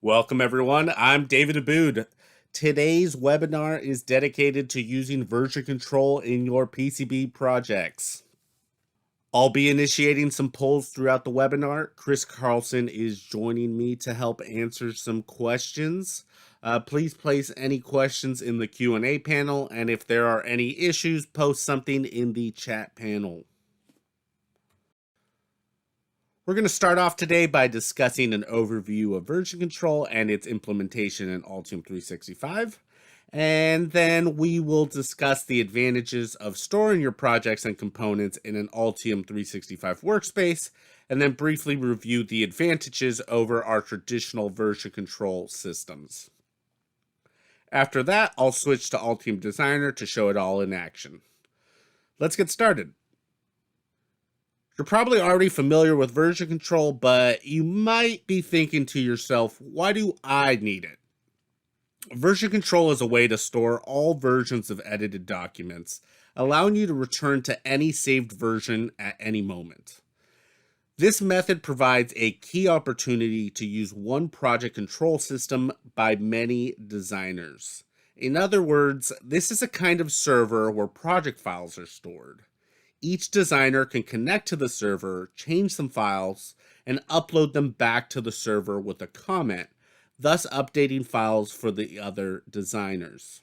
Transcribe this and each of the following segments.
Welcome, everyone. I'm David Aboud. Today's webinar is dedicated to using version control in your PCB projects. I'll be initiating some polls throughout the webinar. Chris Carlson is joining me to help answer some questions. Please place any questions in the Q&A panel, and if there are any issues, post something in the chat panel. We're going to start off today by discussing an overview of version control and its implementation in Altium 365. And then we will discuss the advantages of storing your projects and components in an Altium 365 workspace, and then briefly review the advantages over our traditional version control systems. After that, I'll switch to Altium Designer to show it all in action. Let's get started. You're probably already familiar with version control, but you might be thinking to yourself, why do I need it? Version control is a way to store all versions of edited documents, allowing you to return to any saved version at any moment. This method provides a key opportunity to use one project control system by many designers. In other words, this is a kind of server where project files are stored. Each designer can connect to the server, change some files, and upload them back to the server with a comment, thus updating files for the other designers.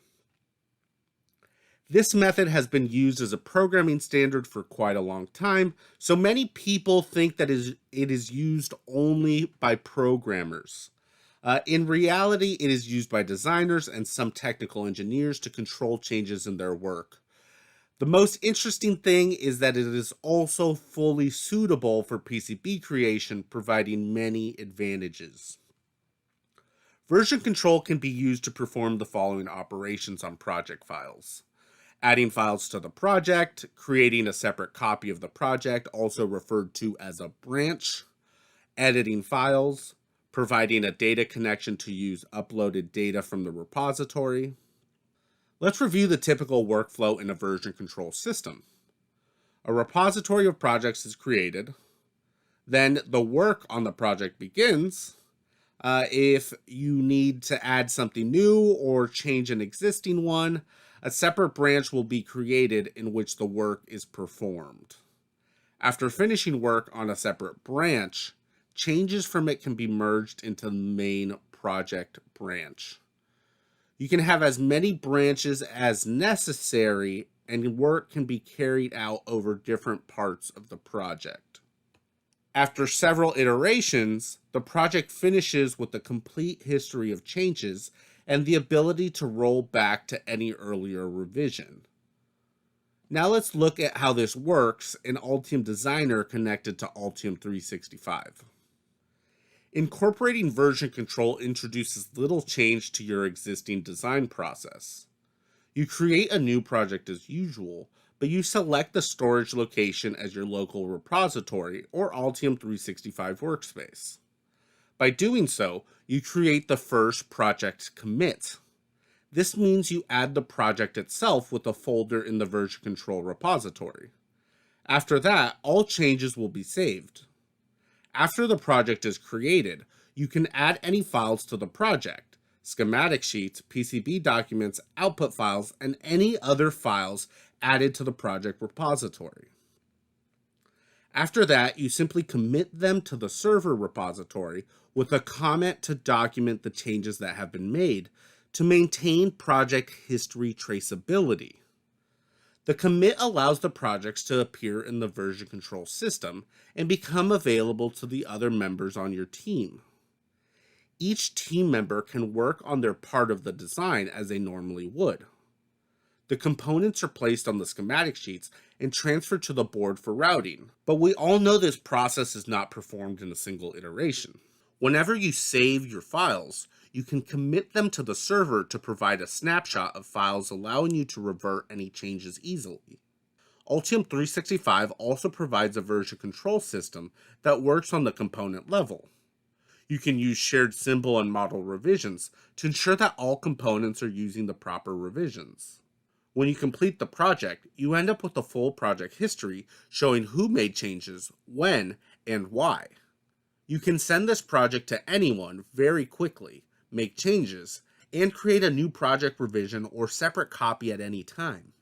This method has been used as a programming standard for quite a long time, so many people think that it is used only by programmers. In reality, it is used by designers and some technical engineers to control changes in their work. The most interesting thing is that it is also fully suitable for PCB creation, providing many advantages. Version control can be used to perform the following operations on project files: adding files to the project, creating a separate copy of the project, also referred to as a branch, editing files, providing a data connection to use uploaded data from the repository. Let's review the typical workflow in a version control system. A repository of projects is created. Then the work on the project begins. If you need to add something new or change an existing one, a separate branch will be created in which the work is performed. After finishing work on a separate branch, changes from it can be merged into the main project branch. You can have as many branches as necessary, and work can be carried out over different parts of the project. After several iterations, the project finishes with a complete history of changes and the ability to roll back to any earlier revision. Now let's look at how this works in Altium Designer connected to Altium 365. Incorporating version control introduces little change to your existing design process. You create a new project as usual, but you select the storage location as your local repository or Altium 365 workspace. By doing so, you create the first project commit. This means you add the project itself with a folder in the version control repository. After that, all changes will be saved. After the project is created, you can add any files to the project: schematic sheets, PCB documents, output files, and any other files added to the project repository. After that, you simply commit them to the server repository with a comment to document the changes that have been made to maintain project history traceability. The commit allows the projects to appear in the version control system and become available to the other members on your team. Each team member can work on their part of the design as they normally would. The components are placed on the schematic sheets and transferred to the board for routing, but we all know this process is not performed in a single iteration. Whenever you save your files, you can commit them to the server to provide a snapshot of files, allowing you to revert any changes easily. Altium 365 also provides a version control system that works on the component level. You can use shared symbol and model revisions to ensure that all components are using the proper revisions. When you complete the project, you end up with a full project history showing who made changes, when, and why. You can send this project to anyone very quickly, make changes, and create a new project revision or separate copy at any time.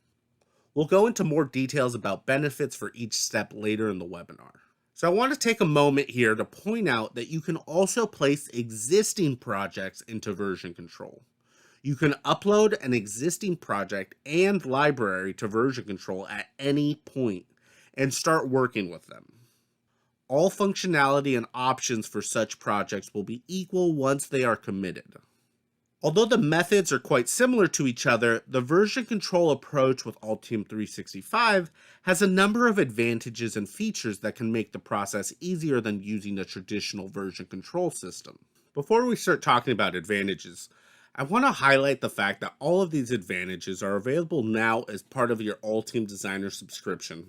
We'll go into more details about benefits for each step later in the webinar. So I want to take a moment here to point out that you can also place existing projects into version control. You can upload an existing project and library to version control at any point and start working with them. All functionality and options for such projects will be equal once they are committed. Although the methods are quite similar to each other, the version control approach with Altium 365 has a number of advantages and features that can make the process easier than using a traditional version control system. Before we start talking about advantages, I want to highlight the fact that all of these advantages are available now as part of your Altium Designer subscription.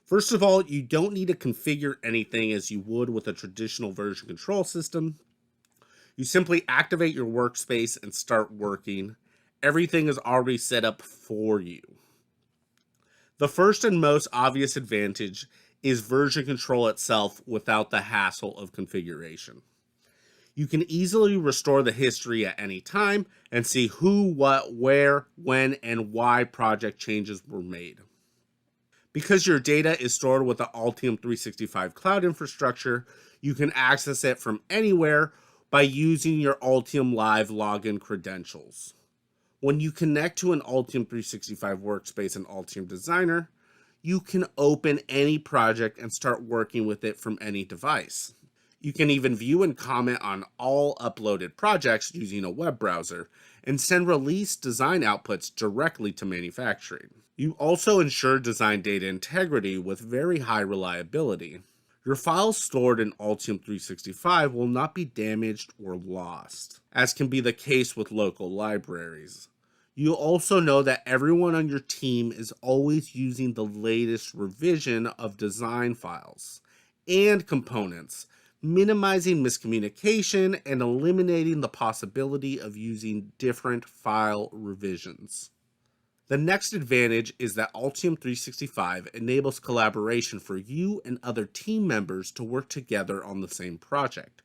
First of all, you don't need to configure anything as you would with a traditional version control system. You simply activate your workspace and start working. Everything is already set up for you. The first and most obvious advantage is version control itself without the hassle of configuration. You can easily restore the history at any time and see who, what, where, when, and why project changes were made. Because your data is stored with the Altium 365 cloud infrastructure, you can access it from anywhere by using your Altium Live login credentials. When you connect to an Altium 365 workspace in Altium Designer, you can open any project and start working with it from any device. You can even view and comment on all uploaded projects using a web browser and send release design outputs directly to manufacturing. You also ensure design data integrity with very high reliability. Your files stored in Altium 365 will not be damaged or lost, as can be the case with local libraries. You also know that everyone on your team is always using the latest revision of design files and components, minimizing miscommunication and eliminating the possibility of using different file revisions. The next advantage is that Altium 365 enables collaboration for you and other team members to work together on the same project.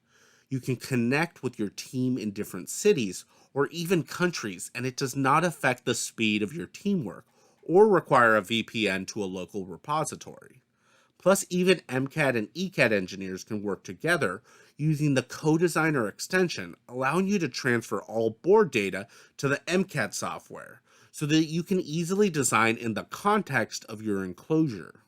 You can connect with your team in different cities or even countries, and it does not affect the speed of your teamwork or require a VPN to a local repository. Plus, even MCAD and ECAD engineers can work together using the Co-Designer extension, allowing you to transfer all board data to the MCAD software, so that you can easily design in the context of your enclosure.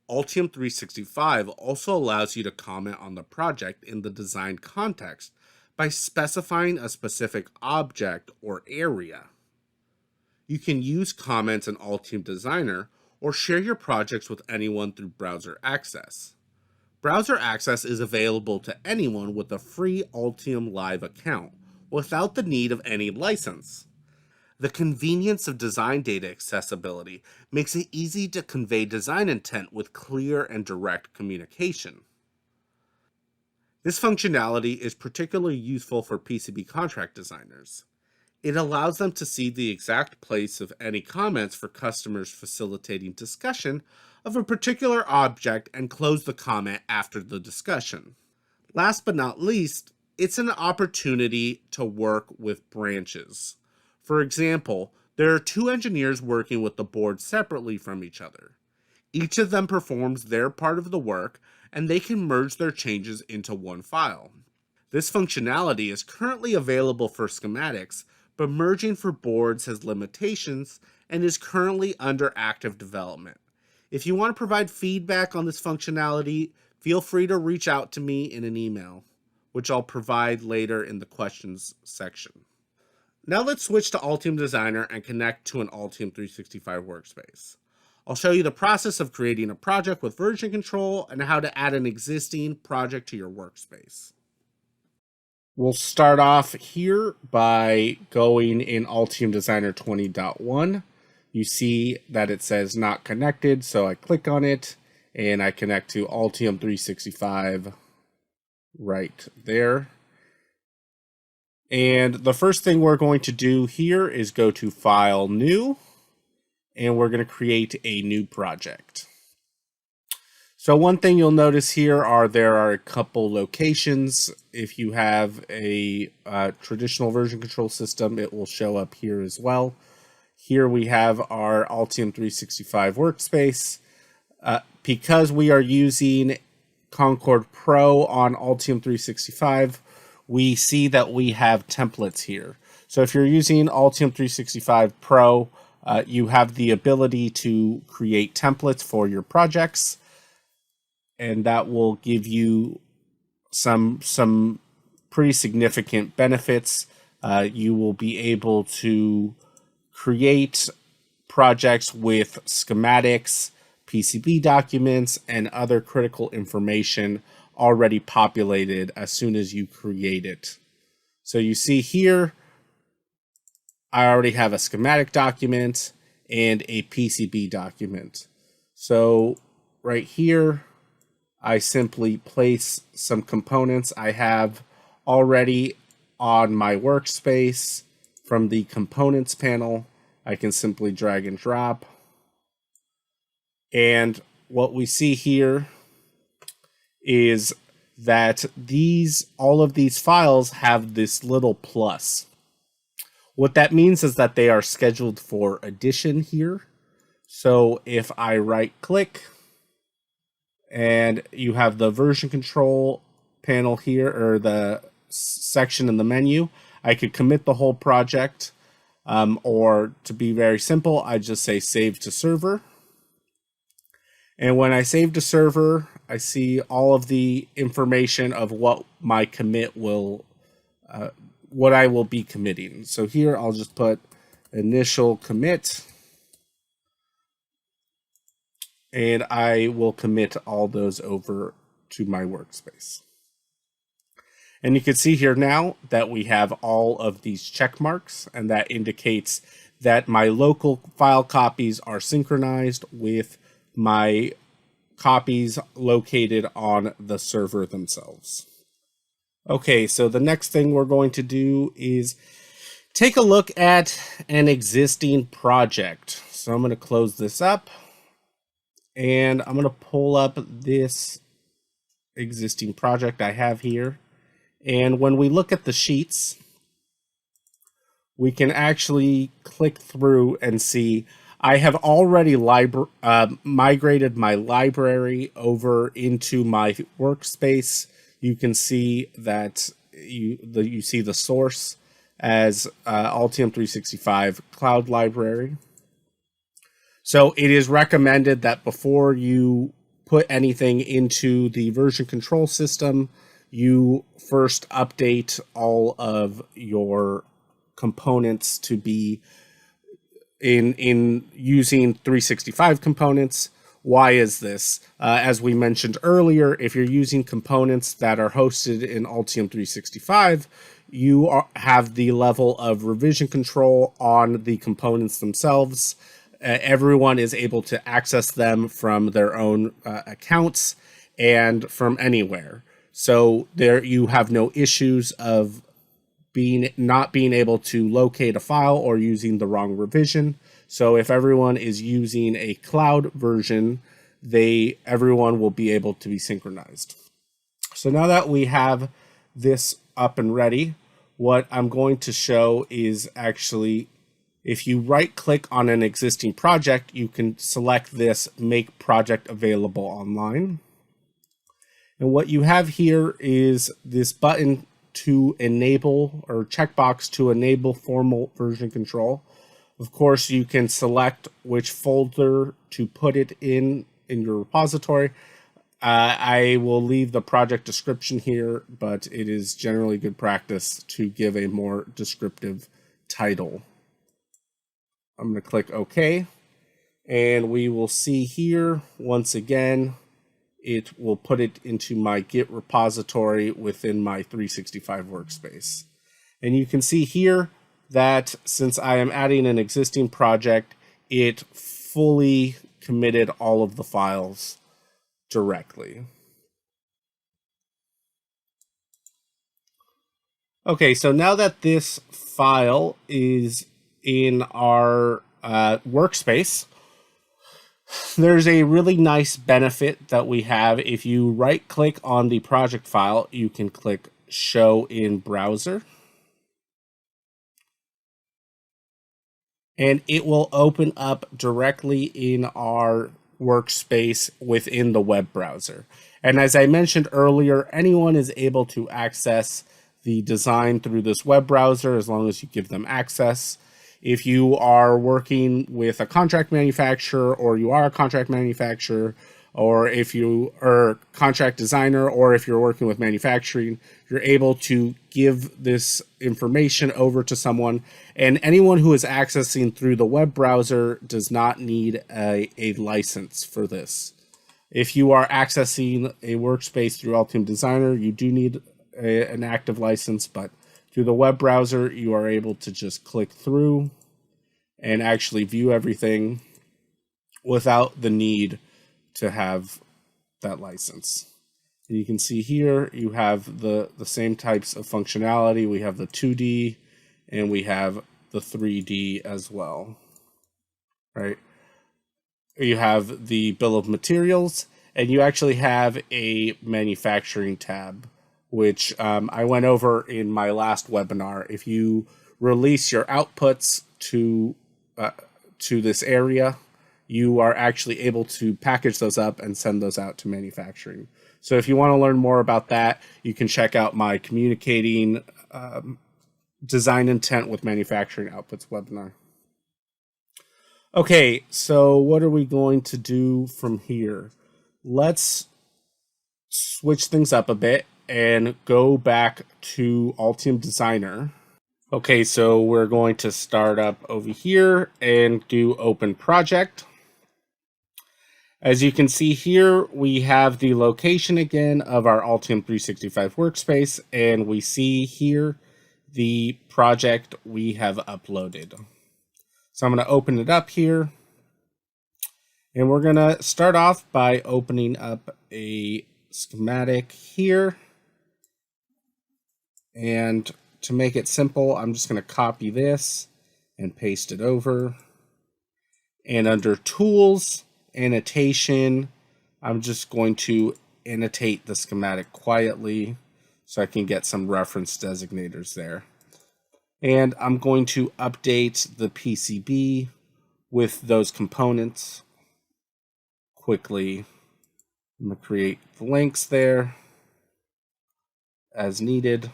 Altium 365 also allows you to comment on the project in the design context by specifying a specific object or area. You can use comments in Altium Designer or share your projects with anyone through browser access. Browser access is available to anyone with a free Altium Live account without the need of any license. The convenience of design data accessibility makes it easy to convey design intent with clear and direct communication. This functionality is particularly useful for PCB contract designers. It allows them to see the exact place of any comments for customers, facilitating discussion of a particular object and close the comment after the discussion. Last but not least, it's an opportunity to work with branches. For example, there are two engineers working with the board separately from each other. Each of them performs their part of the work, and they can merge their changes into one file. This functionality is currently available for schematics, but merging for boards has limitations and is currently under active development. If you want to provide feedback on this functionality, feel free to reach out to me in an email, which I'll provide later in the questions section. Now let's switch to Altium Designer and connect to an Altium 365 workspace. I'll show you the process of creating a project with version control and how to add an existing project to your workspace. We'll start off here by going in Altium Designer 20.1. You see that it says not connected, so I click on it and I connect to Altium 365 right there. And the first thing we're going to do here is go to File, New, and we're going to create a new project. So one thing you'll notice here there are a couple locations. If you have a traditional version control system, it will show up here as well. Here we have our Altium 365 workspace. Because we are using Concord Pro on Altium 365, we see that we have templates here. So if you're using Altium 365 Pro, you have the ability to create templates for your projects, and that will give you some pretty significant benefits. You will be able to create projects with schematics, PCB documents, and other critical information already populated as soon as you create it. So you see here, I already have a schematic document and a PCB document. So right here, I simply place some components I have already on my workspace from the components panel. I can simply drag and drop. And what we see here is that all of these files have this little plus. What that means is that they are scheduled for addition here. So if I right click, and you have the version control panel here, or the section in the menu, I could commit the whole project, or to be very simple, I just say save to server. And when I save to server, I see all of the information of what my commit will, what I will be committing. So here I'll just put initial commit, and I will commit all those over to my workspace. And you can see here now that we have all of these check marks, and that indicates that my local file copies are synchronized with my copies located on the server themselves. Okay, so the next thing we're going to do is take a look at an existing project. So I'm going to close this up, and I'm going to pull up this existing project I have here. And when we look at the sheets, we can actually click through and see I have already migrated my library over into my workspace. You can see that you see the source as Altium 365 Cloud Library. So it is recommended that before you put anything into the version control system, you first update all of your components to be in using 365 components. Why is this? As we mentioned earlier, if you're using components that are hosted in Altium 365, you have the level of revision control on the components themselves. Everyone is able to access them from their own accounts and from anywhere. So there you have no issues of not being able to locate a file or using the wrong revision. So if everyone is using a cloud version, everyone will be able to be synchronized. So now that we have this up and ready, what I'm going to show is actually, if you right click on an existing project, you can select this Make Project Available Online. And what you have here is this button to enable, or checkbox to enable formal version control. Of course, you can select which folder to put it in your repository. I will leave the project description here, but it is generally good practice to give a more descriptive title. I'm going to click OK, and we will see here once again it will put it into my Git repository within my 365 workspace. And you can see here that since I am adding an existing project, it fully committed all of the files directly. Okay, so now that this file is in our workspace, There's a really nice benefit that we have. If you right click on the project file, you can click show in browser, and it will open up directly in our workspace within the web browser. And as I mentioned earlier, anyone is able to access the design through this web browser as long as you give them access. If you are working with a contract manufacturer, or you are a contract manufacturer, or if you are a contract designer, or if you're working with manufacturing, you're able to give this information over to someone. And anyone who is accessing through the web browser does not need a license for this. If you are accessing a workspace through Altium Designer, you do need an active license, but through the web browser, you are able to just click through and actually view everything without the need to have that license. And you can see here, you have the same types of functionality. We have the 2D and we have the 3D as well, right? You have the bill of materials, and you actually have a manufacturing tab, which I went over in my last webinar. If you release your outputs to this area, you are actually able to package those up and send those out to manufacturing. So if you want to learn more about that, you can check out my Communicating Design Intent with Manufacturing Outputs webinar. Okay, so what are we going to do from here? Let's switch things up a bit and go back to Altium Designer. Okay, so we're going to start up over here and do Open Project. As you can see here, we have the location again of our Altium 365 workspace, and we see here the project we have uploaded. So I'm going to open it up here, and we're going to start off by opening up a schematic here. And to make it simple, I'm just going to copy this and paste it over. And under Tools, Annotation, I'm just going to annotate the schematic quietly so I can get some reference designators there. And I'm going to update the PCB with those components quickly. I'm going to create the links there as needed.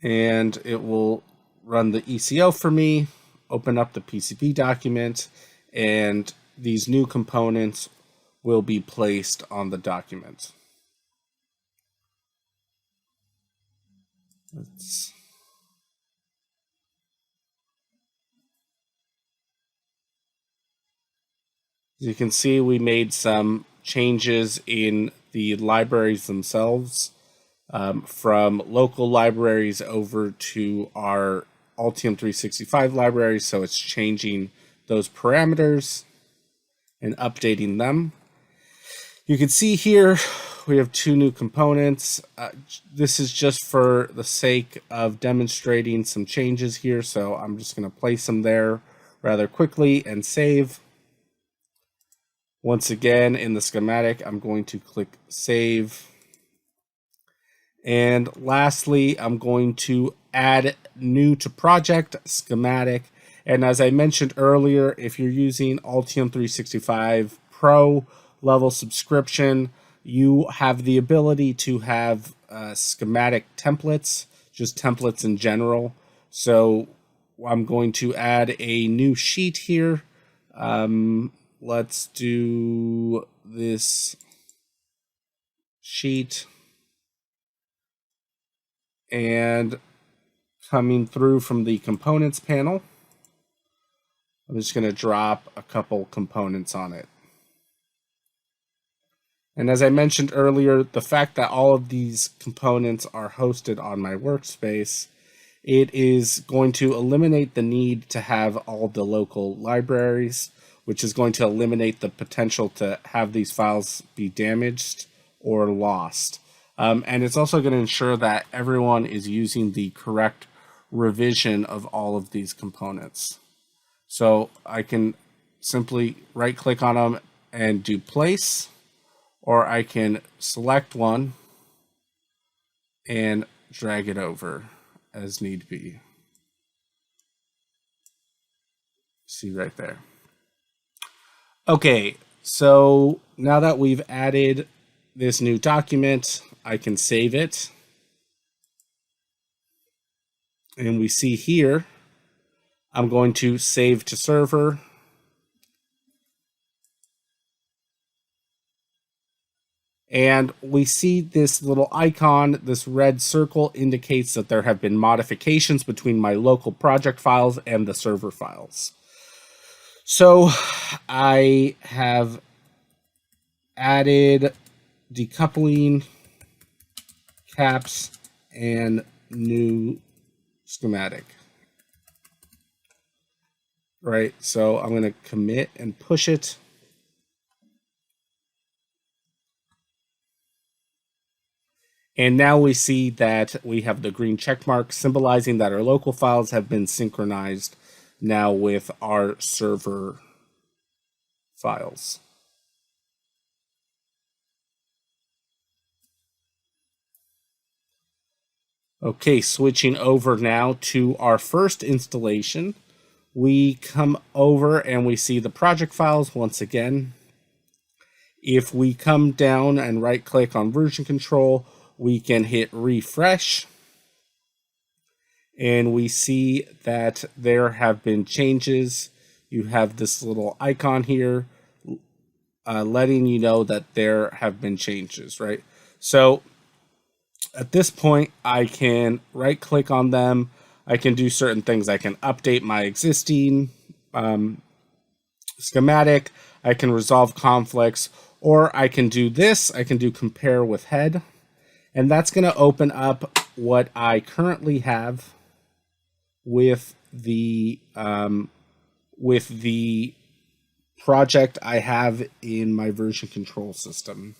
And it will run the ECO for me, open up the PCB document, and these new components will be placed on the document. As you can see, we made some changes in the libraries themselves, from local libraries over to our Altium 365 libraries. So it's changing those parameters and updating them. You can see here we have two new components. This is just for the sake of demonstrating some changes here, so I'm just going to place them there rather quickly and save. Once again, in the schematic, I'm going to click Save. And lastly, I'm going to add New to Project Schematic. And as I mentioned earlier, if you're using Altium 365 Pro level subscription, you have the ability to have schematic templates, just templates in general. So I'm going to add a new sheet here. Let's do this sheet. And coming through from the components panel, I'm just going to drop a couple components on it. And as I mentioned earlier, the fact that all of these components are hosted on my workspace, it is going to eliminate the need to have all the local libraries, which is going to eliminate the potential to have these files be damaged or lost. And it's also going to ensure that everyone is using the correct revision of all of these components. So I can simply right click on them and do place, or I can select one and drag it over as need be. See right there. Okay, so now that we've added this new document, I can save it. And we see here, I'm going to save to server. And we see this little icon, this red circle indicates that there have been modifications between my local project files and the server files. So I have added decoupling, caps, and new schematic. Right, so I'm going to commit and push it. And now we see that we have the green check mark symbolizing that our local files have been synchronized now with our server files. Okay, switching over now to our first installation, we come over and we see the project files once again. If we come down and right click on version control, we can hit refresh, and we see that there have been changes. You have this little icon here letting you know that there have been changes, right? So at this point, I can right click on them. I can do certain things. I can update my existing schematic. I can resolve conflicts, or I can do this. I can do compare with head. And that's going to open up what I currently have with the project I have in my version control system.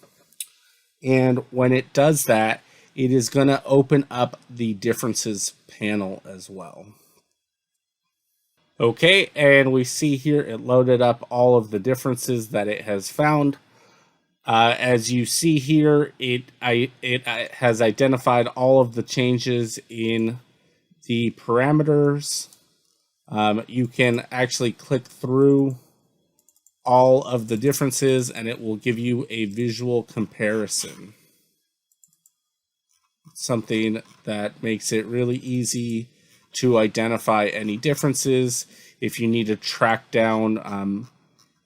And when it does that, it is going to open up the differences panel as well. Okay, and we see here it loaded up all of the differences that it has found. As you see here, it has identified all of the changes in the parameters. You can actually click through all of the differences and it will give you a visual comparison. Something that makes it really easy to identify any differences. If you need to track down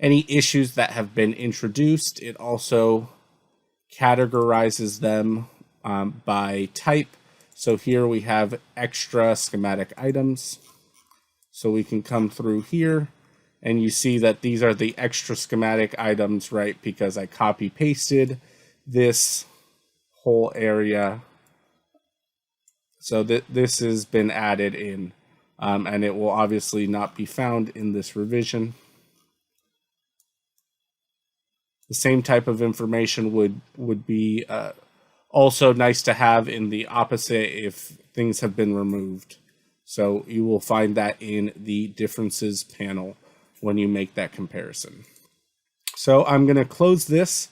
any issues that have been introduced, it also categorizes them by type. So here we have extra schematic items. So we can come through here and you see that these are the extra schematic items, right? Because I copy pasted this whole area. So this has been added in, and it will obviously not be found in this revision. The same type of information would be also nice to have in the opposite if things have been removed. So you will find that in the differences panel when you make that comparison. So I'm going to close this,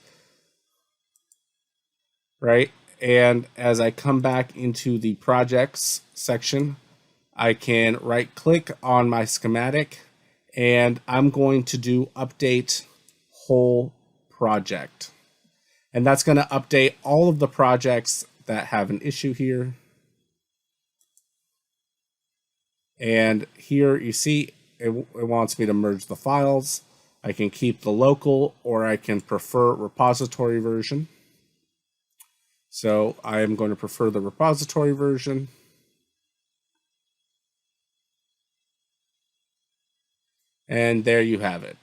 right? And as I come back into the projects section, I can right click on my schematic and I'm going to do update whole project. And that's going to update all of the projects that have an issue here. And here you see it wants me to merge the files. I can keep the local or I can prefer repository version. So I am going to prefer the repository version. And there you have it.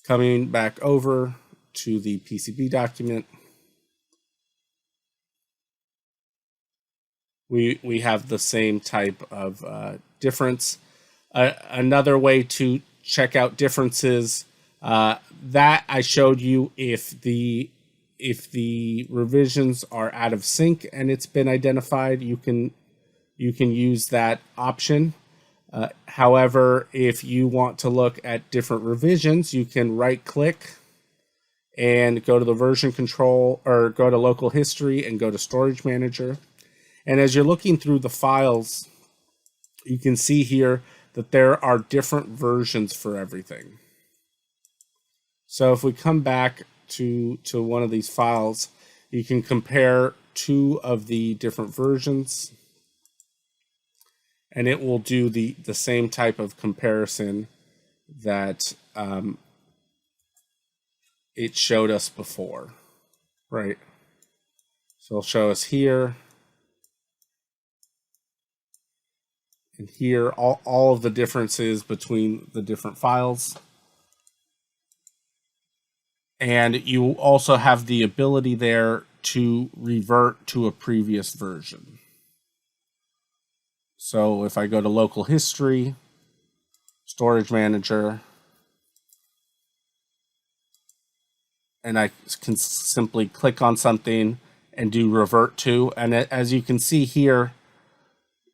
Coming back over to the PCB document, we have the same type of difference. Another way to check out differences that I showed you, if the revisions are out of sync and it's been identified, you can use that option. However, if you want to look at different revisions, you can right click and go to the version control, or go to local history and go to storage manager. And as you're looking through the files, you can see here that there are different versions for everything. So if we come back to one of these files, you can compare two of the different versions, and it will do the same type of comparison that it showed us before, right? So it'll show us here and here all of the differences between the different files. And you also have the ability there to revert to a previous version. So if I go to local history, storage manager, and I can simply click on something and do revert to, and as you can see here,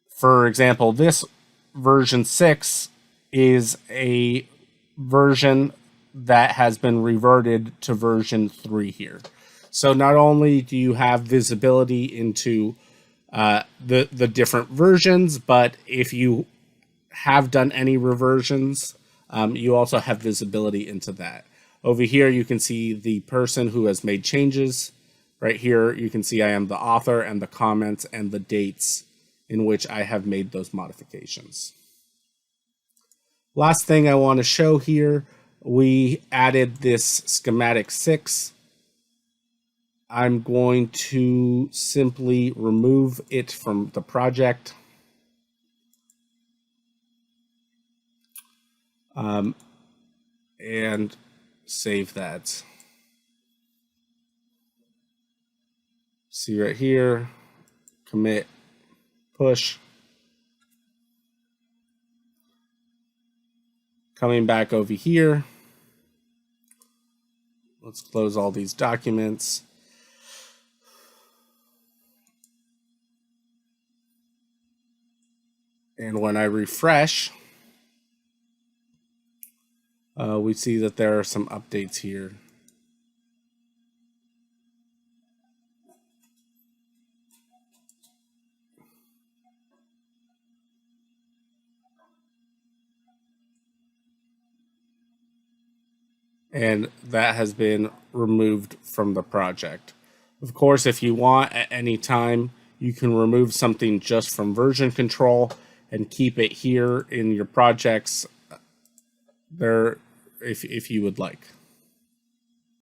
for example, this version 6 is a version that has been reverted to version 3 here. So not only do you have visibility into the different versions, but if you have done any reversions, you also have visibility into that. Over here, you can see the person who has made changes. Right here, you can see I am the author and the comments and the dates in which I have made those modifications. Last thing I want to show here, we added this schematic 6. I'm going to simply remove it from the project. And save that. See right here, commit, push. Coming back over here, let's close all these documents. And when I refresh, we see that there are some updates here. And that has been removed from the project. Of course, if you want at any time, you can remove something just from version control and keep it here in your projects there if you would like.